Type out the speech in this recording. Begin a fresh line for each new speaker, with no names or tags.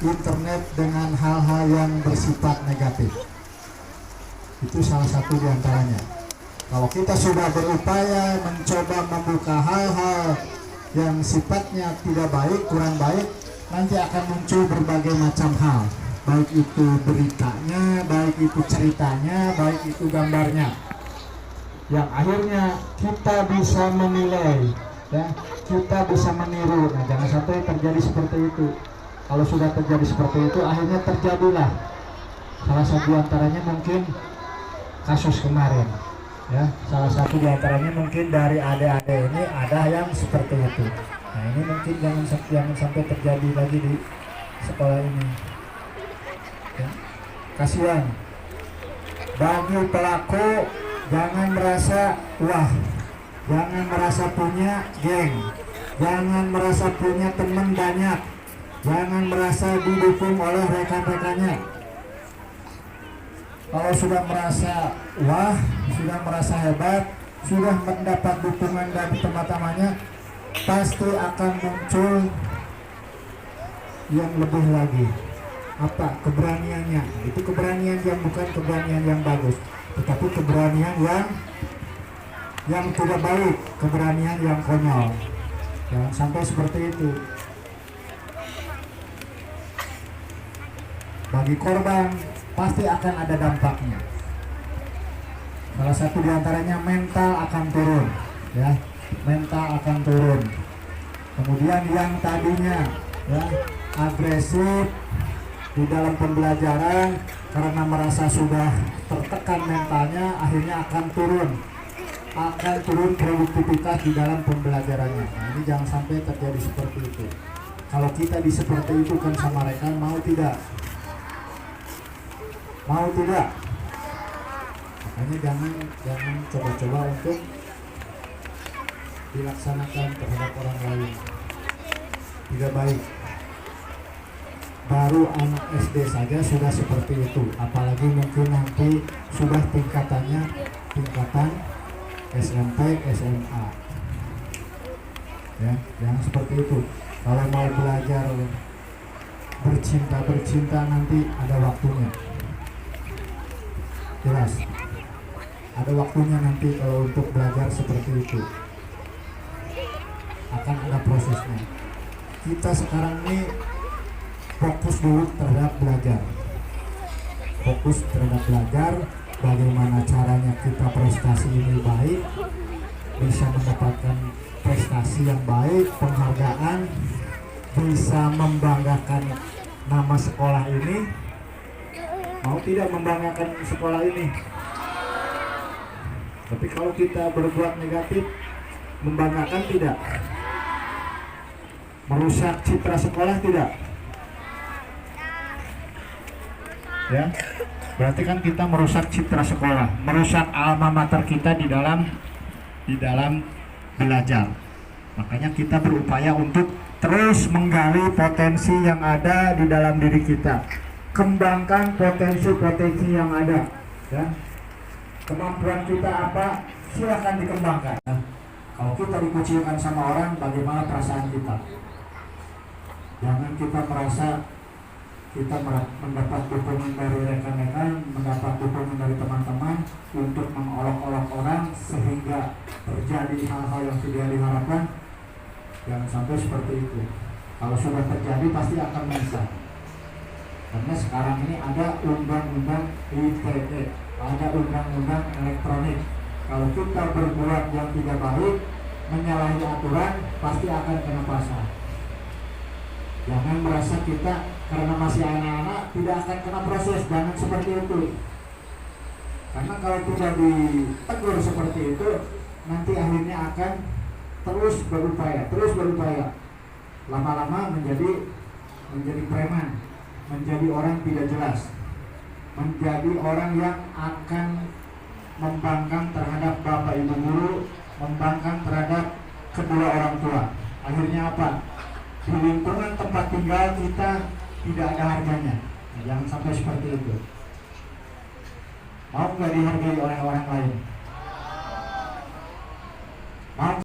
internet dengan hal-hal yang bersifat negatif. Itu salah satu diantaranya. Kalau kita sudah berupaya mencoba membuka hal-hal yang sifatnya tidak baik, kurang baik, nanti akan muncul berbagai macam hal. Baik itu beritanya, baik itu ceritanya, baik itu gambarnya. Yang akhirnya kita bisa menilai, ya, kita bisa meniru. Nah, jangan sampai terjadi seperti itu. Kalau sudah terjadi seperti itu, akhirnya terjadilah salah satu antaranya mungkin kasus kemarin, ya. Salah satu diantaranya mungkin dari adik-adik ini ada yang seperti itu. Nah, ini mungkin jangan sampai terjadi lagi di sekolah ini. Ya. Kasihan bagi pelaku, jangan merasa wah, jangan merasa punya geng, jangan merasa punya teman banyak, jangan merasa didukung oleh rekan-rekannya. Kalau sudah merasa wah, sudah merasa hebat, sudah mendapat dukungan dari teman-temannya, pasti akan muncul yang lebih lagi. Apa? Keberaniannya. Itu keberanian yang bukan keberanian yang bagus, tetapi keberanian yang tidak baik, keberanian yang konyol. Jangan sampai seperti itu. Bagi korban pasti akan ada dampaknya. Salah satu diantaranya mental akan turun, ya, mental akan turun. Kemudian yang tadinya, ya, agresif di dalam pembelajaran karena merasa sudah tertekan mentalnya, akhirnya akan turun produktivitas di dalam pembelajarannya. Nah, ini jangan sampai terjadi seperti itu. Kalau kita di seperti itu kan sama rekan, mau tidak? Mau tidak? Makanya jangan coba-coba untuk dilaksanakan terhadap orang lain. Tidak baik. Baru anak SD saja sudah seperti itu, apalagi mungkin nanti sudah tingkatan SMP, SMA. Ya, jangan seperti itu. Kalau mau belajar bercinta nanti ada waktunya. Jelas, ada waktunya nanti kalau untuk belajar seperti itu. Akan ada prosesnya. Kita sekarang ini fokus dulu terhadap belajar. Fokus terhadap belajar, bagaimana caranya kita prestasi ini baik, bisa mendapatkan prestasi yang baik, penghargaan, bisa membanggakan nama sekolah ini. Mau tidak membanggakan sekolah ini? Tapi kalau kita berbuat negatif, membanggakan tidak? Merusak citra sekolah tidak? Ya, berarti kan kita merusak citra sekolah, merusak alma mater kita di dalam belajar. Makanya kita berupaya untuk terus menggali potensi yang ada di dalam diri kita, kembangkan potensi-potensi yang ada. Ya, kemampuan kita apa? Silakan dikembangkan. Ya. Kalau kita dikucilkan sama orang, bagaimana perasaan kita? Jangan kita merasa kita mendapat dukungan dari rekan-rekan, mendapat dukungan dari teman-teman untuk mengolok-olok orang sehingga terjadi hal-hal yang tidak diharapkan. Jangan sampai seperti itu. Kalau sudah terjadi pasti akan menyesal. Karena sekarang ini ada undang-undang ITE, ada undang-undang elektronik. Kalau kita berbuat yang tidak baik, menyalahi aturan, pasti akan kena pasal. Jangan merasa kita karena masih anak-anak tidak akan kena proses, jangan seperti itu. Karena kalau tidak ditegur seperti itu, nanti akhirnya akan terus berupaya, lama-lama menjadi preman, menjadi orang tidak jelas, menjadi orang yang akan membangkang terhadap bapak ibu guru, membangkang terhadap kedua orang tua. Akhirnya apa? Di lingkungan tempat tinggal kita tidak ada harganya. Nah, jangan sampai seperti itu. Mau nggak dihargai oleh orang lain? Mau